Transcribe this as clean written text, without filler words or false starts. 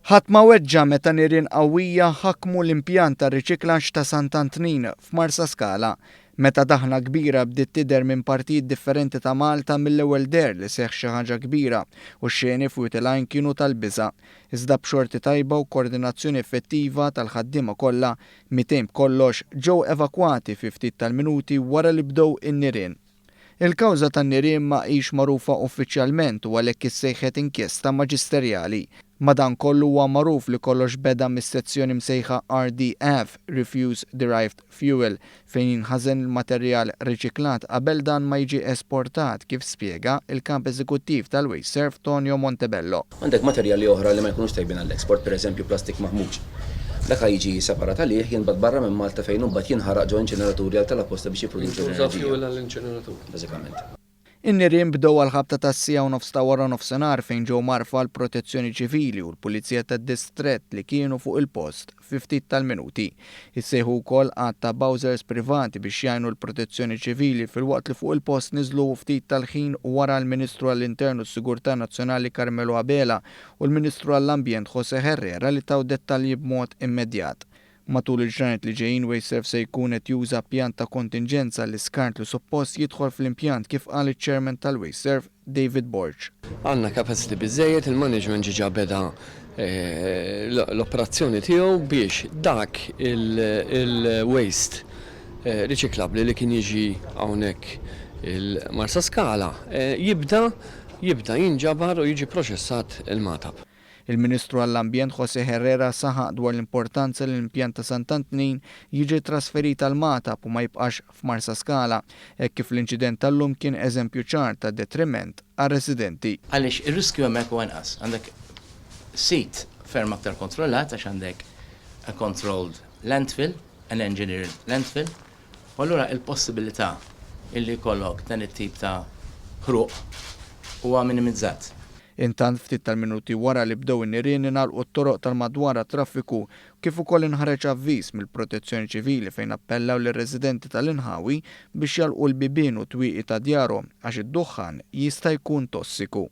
Ħadd ma weġġa meta nirien qawwija ħakmu l-impjant ta' riċiklaġġ ta' Sant'Antnin f'Marsa Scala. Meta daħna kbira bdiet tidher minn partijiet differenti ta' Malta mill-ewwel der li seħħ xi ħaġa kbira u x-xeni fuq it-lajn kienu tal-biża'. Iżda b'xorti tajba u koordinazzjoni effettiva tal-ħaddiema kollha 200 b'kollox ġew evakwati fi ftit tal-minuti wara li bdew in-nirien. Il-kawża tan-nirien ma hix magħrufa uffiċjalment u għalhekk issejħet inkjesta maġisterjali. Madankollu huwa magħruf li kollox beda mis-sezzjoni msejħa RDF Refuse Derived Fuel fejn jinħażen il-materjal riċiklat qabel dan ma jiġi esportat kif spjega il-kap eżekuttiv tal-Wasteserv Tonio Montebello. Għandek materjali oħra li ma jkunux tajbin għall-eksport, pereżempju plastik maħmuġ. Dak jiġi separat għalih jinbagħad barra minn Malta fejn imbagħad jinħaraq ġo inċineraturi għal tal-apposta biex jipproduċu l-inċineratur. Bażikament. In-nirien bdew għal-ħabta tas-sija u nofs ta' wara nofsinhar fejn ġew marfa l-Protezzjoni Ċivili u l-Pulizija tad-Distrett li kienu fuq il-post fi ftit tal-minuti. Issejħu wkoll għadd ta' Bowsers privati biex jgħinu l-Protezzjoni Ċivili filwaqt li fuq il-post niżlu ftit tal-ħin wara l-Ministru għall-Internu s-Sigurtà Nazzjonali Carmelo Abela u l-Ministru għall-Ambjent José Herrera li taw dettalji b'mod immedjat. Matul il-ġranet li ġejjin Wasteserv se jkun qed juża pjan ta' kontingenza li skart li suppost jidħol fl-impjant kif qal iċ-Chairman tal-Wasteserv David Borg. Għandna capacity biżejjed, il-management ġiġa beda l-operazzjoni tiegħu biex dak il-waste riċiklabbli li kien jiġi hawnhekk il-Marsa Scala jibda jinġabar u jiġi proċessat il-matab. Il-Ministru għall-Ambjent José Herrera saħaq dwar l-importanza li l-impjant ta' Sant'Antnin jiġi trasferit għal Matab u ma jibqax f'Marsa Scala, hekk kif l-inċident tal-lum kien eżempju ċar ta' detriment għar-residenti. Għaliex ir-riskju hemmhekk huwa inqas. Għandek sit ferm aktar kontrollat għax għandek a controlled landfill, an engineered landfill, u allura il-possibilità illi jkollok dan it-tip ta' ħruq huwa minimizzat. Intant ftit tal-minuti wara li bdew in-nirien ingħalqu t-toroq tal-madwar traffiku kif ukoll inħareġ avviż mill-Protezzjoni Ċivili fejn appellaw lir-residenti tal-inħawi biex jalqu l-bibien u twieqi ta' djarhom għax id-duħħan jista' jkun tossiku.